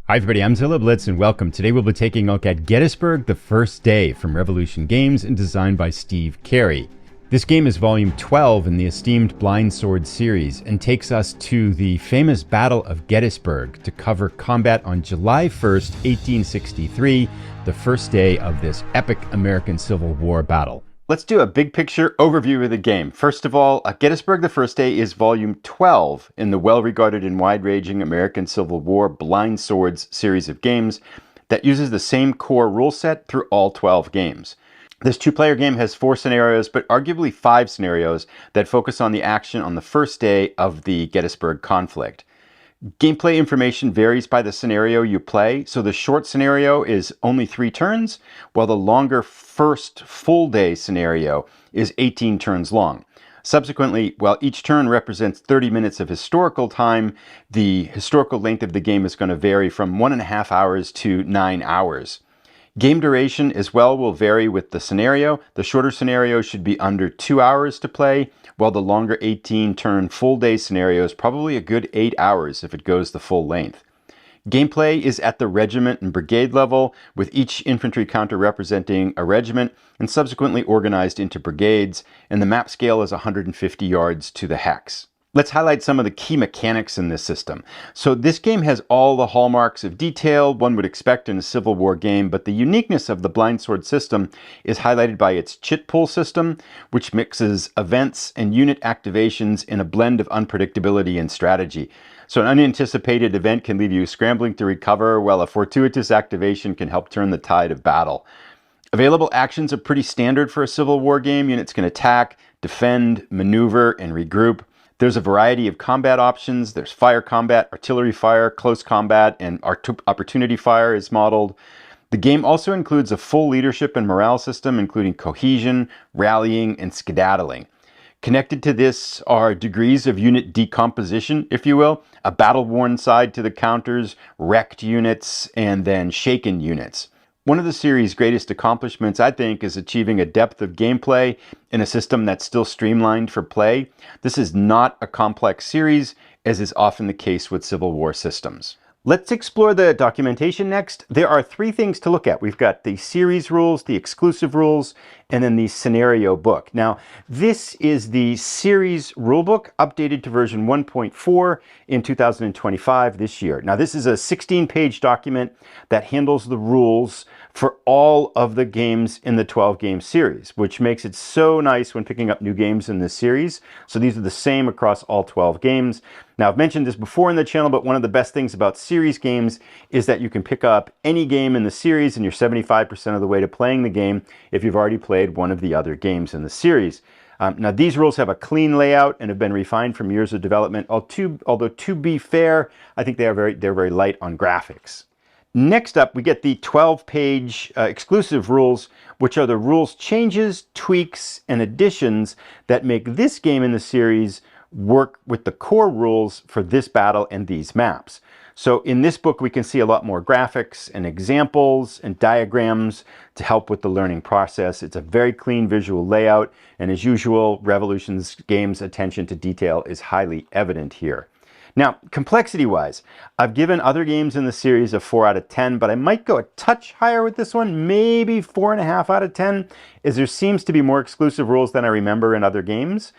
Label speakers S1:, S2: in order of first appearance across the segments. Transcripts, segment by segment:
S1: Hi everybody, I'm Zilla Blitz and welcome. Today we'll be taking a look at Gettysburg The First Day from Revolution Games and designed by Steve Carey. This game is volume 12 in the esteemed Blind Sword series and takes us to the famous Battle of Gettysburg to cover combat on July 1st, 1863, the first day of this epic American Civil War battle. Let's do a big picture overview of the game. First of all, Gettysburg The First Day is volume 12 in the well-regarded and wide-ranging American Civil War Blind Swords series of games that uses the same core rule set through all 12 games. This two-player game has 4 scenarios, but arguably 5 scenarios that focus on the action on the first day of the Gettysburg conflict. Gameplay information varies by the scenario you play, so the short scenario is only 3 turns, while the longer first full day scenario is 18 turns long. Subsequently, while each turn represents 30 minutes of historical time, the historical length of the game is going to vary from 1.5 hours to 9 hours. Game duration as well will vary with the scenario. The shorter scenario should be under 2 hours to play, while the longer 18-turn full day scenario is probably a good 8 hours if it goes the full length. Gameplay is at the regiment and brigade level, with each infantry counter representing a regiment and subsequently organized into brigades, and the map scale is 150 yards to the hex. Let's highlight some of the key mechanics in this system. So this game has all the hallmarks of detail one would expect in a Civil War game, but the uniqueness of the Blind Sword system is highlighted by its chit pull system, which mixes events and unit activations in a blend of unpredictability and strategy. So an unanticipated event can leave you scrambling to recover, while a fortuitous activation can help turn the tide of battle. Available actions are pretty standard for a Civil War game. Units can attack, defend, maneuver, and regroup. There's a variety of combat options. There's fire combat, artillery fire, close combat, and opportunity fire is modeled. The game also includes a full leadership and morale system, including cohesion, rallying, and skedaddling. Connected to this are degrees of unit decomposition, if you will, a battle-worn side to the counters, wrecked units, and then shaken units. One of the series' greatest accomplishments, I think, is achieving a depth of gameplay in a system that's still streamlined for play. This is not a complex series, as is often the case with Civil War systems. Let's explore the documentation next. There are 3 things to look at. We've got the series rules, the exclusive rules, and then the scenario book. Now, this is the series rulebook updated to version 1.4 in 2025 this year. Now, this is a 16-page document that handles the rules for all of the games in the 12-game series, which makes it so nice when picking up new games in this series. So these are the same across all 12 games. Now, I've mentioned this before in the channel, but one of the best things about series games is that you can pick up any game in the series and you're 75% of the way to playing the game if you've already played one of the other games in the series. Now, these rules have a clean layout and have been refined from years of development, although to be fair, I think they're very light on graphics. Next up, we get the 12-page exclusive rules, which are the rules changes, tweaks, and additions that make this game in the series work with the core rules for this battle and these maps. So in this book, we can see a lot more graphics and examples and diagrams to help with the learning process. It's a very clean visual layout, and as usual, Revolution's game's attention to detail is highly evident here. Now, complexity-wise, I've given other games in the series a 4 out of 10, but I might go a touch higher with this one, maybe 4.5 out of 10, as there seems to be more exclusive rules than I remember in other games.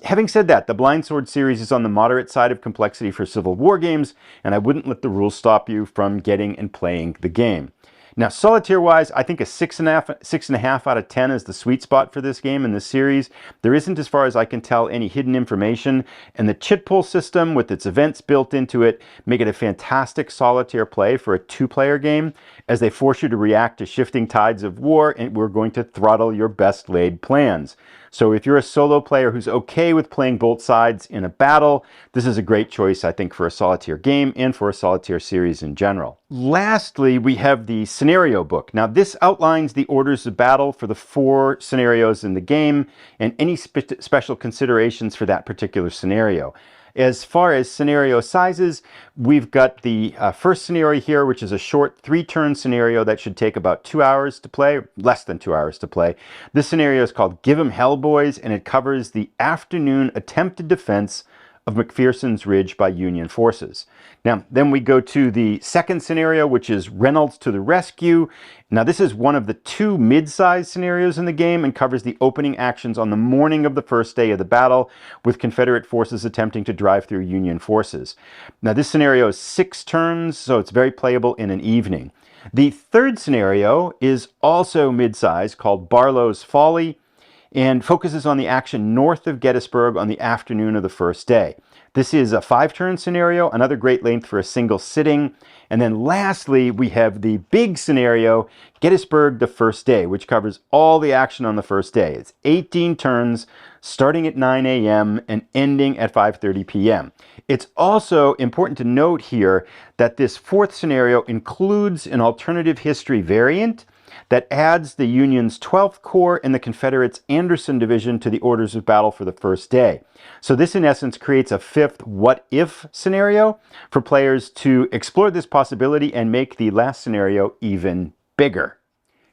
S1: Having said that, the Blind Sword series is on the moderate side of complexity for Civil War games, and I wouldn't let the rules stop you from getting and playing the game. Now, solitaire-wise, I think a 6.5 out of 10 is the sweet spot for this game in the series. There isn't, as far as I can tell, any hidden information, and the chit pull system with its events built into it make it a fantastic solitaire play for a 2-player game, as they force you to react to shifting tides of war, and we're going to throttle your best laid plans. So if you're a solo player who's okay with playing both sides in a battle, this is a great choice, I think, for a solitaire game and for a solitaire series in general. Lastly, we have the scenario book. Now, this outlines the orders of battle for the 4 scenarios in the game and any special considerations for that particular scenario. As far as scenario sizes, we've got the first scenario here, which is a short 3-turn scenario that should take about 2 hours to play, less than 2 hours to play. This scenario is called Give 'em Hell, Boys, and it covers the afternoon attempted defense of McPherson's Ridge by Union forces. Now, then we go to the second scenario, which is Reynolds to the rescue. Now, this is one of the two mid-sized scenarios in the game and covers the opening actions on the morning of the first day of the battle, with Confederate forces attempting to drive through Union forces. Now, this scenario is 6 turns, so it's very playable in an evening. The third scenario is also mid-sized, called Barlow's Folly, and focuses on the action north of Gettysburg on the afternoon of the first day. This is a 5-turn scenario, another great length for a single sitting. And then lastly, we have the big scenario, Gettysburg the First Day, which covers all the action on the first day. It's 18 turns, starting at 9 a.m. and ending at 5:30 p.m. It's also important to note here that this fourth scenario includes an alternative history variant that adds the Union's 12th Corps and the Confederates' Anderson Division to the orders of battle for the first day. So this, in essence, creates a 5th what-if scenario for players to explore this possibility and make the last scenario even bigger.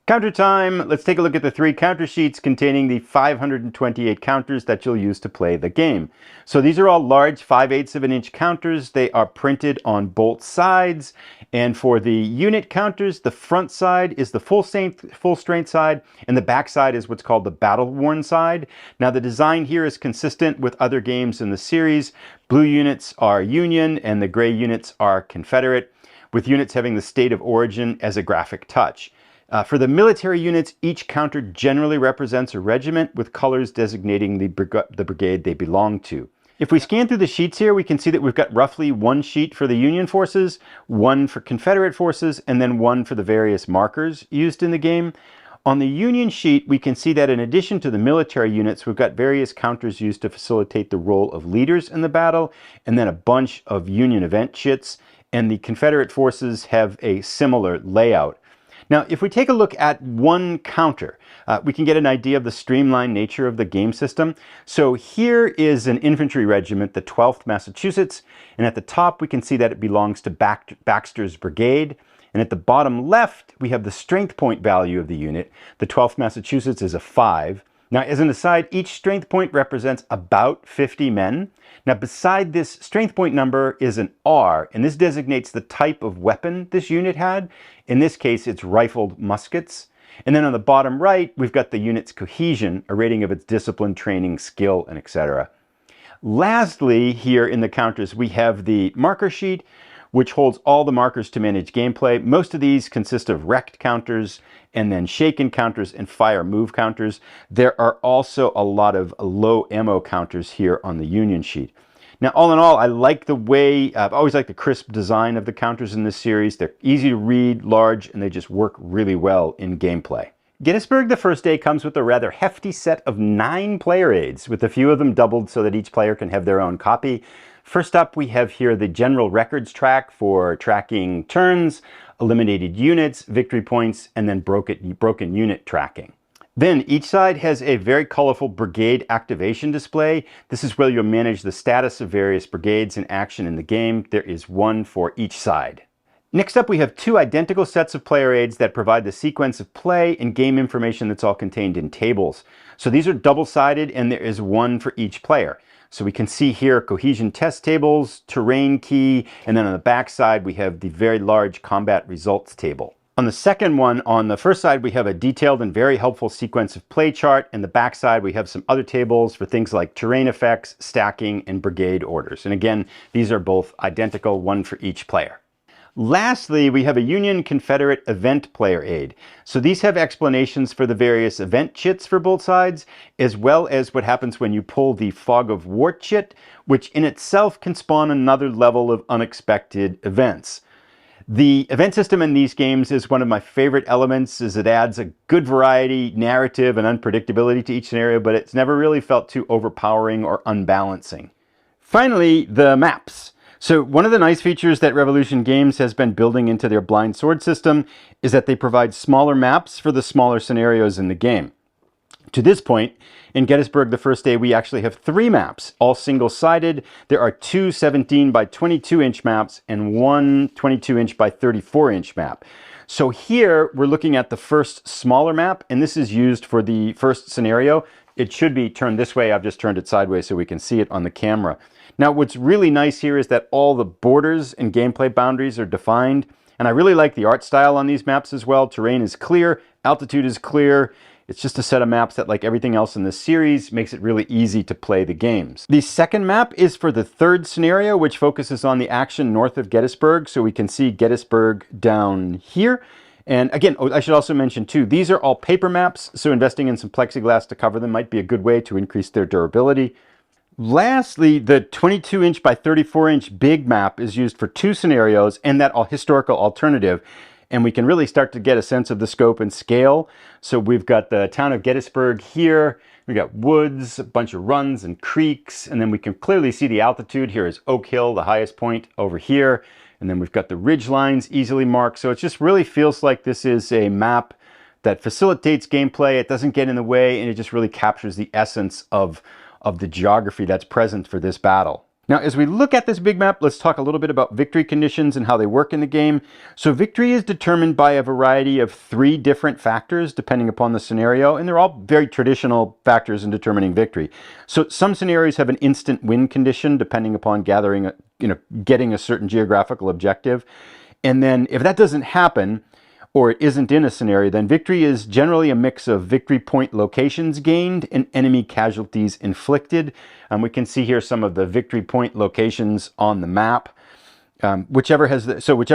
S1: Counter time! Let's take a look at the 3 counter sheets containing the 528 counters that you'll use to play the game. So these are all large 5/8 of an inch counters. They are printed on both sides. And for the unit counters, the front side is the full strength side, and the back side is what's called the battle-worn side. Now, the design here is consistent with other games in the series. Blue units are Union, and the gray units are Confederate, with units having the state of origin as a graphic touch. For the military units, each counter generally represents a regiment with colors designating the brigade they belong to. If we scan through the sheets here, we can see that we've got roughly 1 sheet for the Union forces, 1 for Confederate forces, and then 1 for the various markers used in the game. On the Union sheet, we can see that in addition to the military units, we've got various counters used to facilitate the role of leaders in the battle, and then a bunch of Union event sheets, and the Confederate forces have a similar layout. Now, if we take a look at one counter, we can get an idea of the streamlined nature of the game system. So here is an infantry regiment, the 12th Massachusetts, and at the top we can see that it belongs to Baxter's brigade. And at the bottom left, we have the strength point value of the unit. The 12th Massachusetts is a 5. Now, as an aside, each strength point represents about 50 men. Now, beside this strength point number is an R, and this designates the type of weapon this unit had. In this case, it's rifled muskets. And then on the bottom right, we've got the unit's cohesion, a rating of its discipline, training, skill, and etc. Lastly, here in the counters, we have the marker sheet, which holds all the markers to manage gameplay. Most of these consist of rect counters, and then shaken counters and fire move counters. There are also a lot of low ammo counters here on the Union sheet. Now, all in all, I like the way, I've always liked the crisp design of the counters in this series. They're easy to read, large, and they just work really well in gameplay. Gettysburg the First Day comes with a rather hefty set of 9 player aids, with a few of them doubled so that each player can have their own copy. First up, we have here the general records track for tracking turns, eliminated units, victory points, and then broken unit tracking. Then each side has a very colorful brigade activation display. This is where you'll manage the status of various brigades in action in the game. There is 1 for each side. Next up, we have 2 identical sets of player aids that provide the sequence of play and game information that's all contained in tables. So these are double-sided, and there is 1 for each player. So we can see here cohesion test tables, terrain key, and then on the back side we have the very large combat results table. On the second one, on the first side, we have a detailed and very helpful sequence of play chart. And the back side, we have some other tables for things like terrain effects, stacking, and brigade orders. And again, these are both identical, 1 for each player. Lastly, we have a Union Confederate event player aid. So these have explanations for the various event chits for both sides, as well as what happens when you pull the Fog of War chit, which in itself can spawn another level of unexpected events. The event system in these games is one of my favorite elements, as it adds a good variety, narrative, and unpredictability to each scenario, but it's never really felt too overpowering or unbalancing. Finally, the maps. So one of the nice features that Revolution Games has been building into their blind sword system is that they provide smaller maps for the smaller scenarios in the game. To this point, in Gettysburg the First Day, we actually have 3 maps, all single-sided. There are 2 17 by 22-inch maps and 1 22-inch by 34-inch map. So here we're looking at the first smaller map, and this is used for the first scenario, It should be turned this way. I've just turned it sideways so we can see it on the camera. Now, what's really nice here is that all the borders and gameplay boundaries are defined. And I really like the art style on these maps as well. Terrain is clear, altitude is clear. It's just a set of maps that, like everything else in this series, makes it really easy to play the games. The second map is for the third scenario, which focuses on the action north of Gettysburg. So we can see Gettysburg down here. And again, I should also mention too, these are all paper maps, so investing in some plexiglass to cover them might be a good way to increase their durability. Lastly, the 22-inch by 34-inch big map is used for 2 scenarios and that historical alternative. And we can really start to get a sense of the scope and scale. So we've got the town of Gettysburg here. We've got woods, a bunch of runs and creeks. And then we can clearly see the altitude. Here is Oak Hill, the highest point over here. And then we've got the ridge lines easily marked. So it just really feels like this is a map that facilitates gameplay. It doesn't get in the way, and it just really captures the essence of the geography that's present for this battle. Now, as we look at this big map, let's talk a little bit about victory conditions and how they work in the game. So victory is determined by a variety of 3 different factors depending upon the scenario, and they're all very traditional factors in determining victory. So some scenarios have an instant win condition depending upon getting a certain geographical objective. And then if that doesn't happen, or it isn't in a scenario, then victory is generally a mix of victory point locations gained and enemy casualties inflicted. We can see here some of the victory point locations on the map. Whichever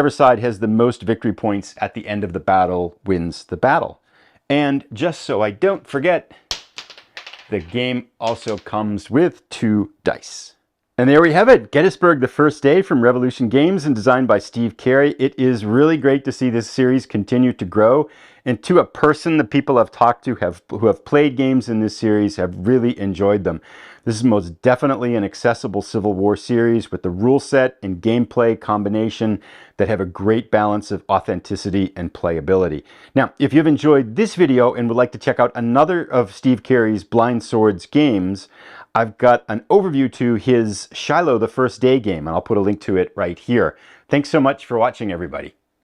S1: side has the most victory points at the end of the battle wins the battle. And just so I don't forget, the game also comes with 2 dice. And there we have it, Gettysburg The First Day from Revolution Games and designed by Steve Carey. It is really great to see this series continue to grow. And to a person, the people I've talked to who have played games in this series have really enjoyed them. This is most definitely an accessible Civil War series with the rule set and gameplay combination that have a great balance of authenticity and playability. Now, if you've enjoyed this video and would like to check out another of Steve Carey's Blind Swords games, I've got an overview to his Shiloh The First Day game, and I'll put a link to it right here. Thanks so much for watching, everybody.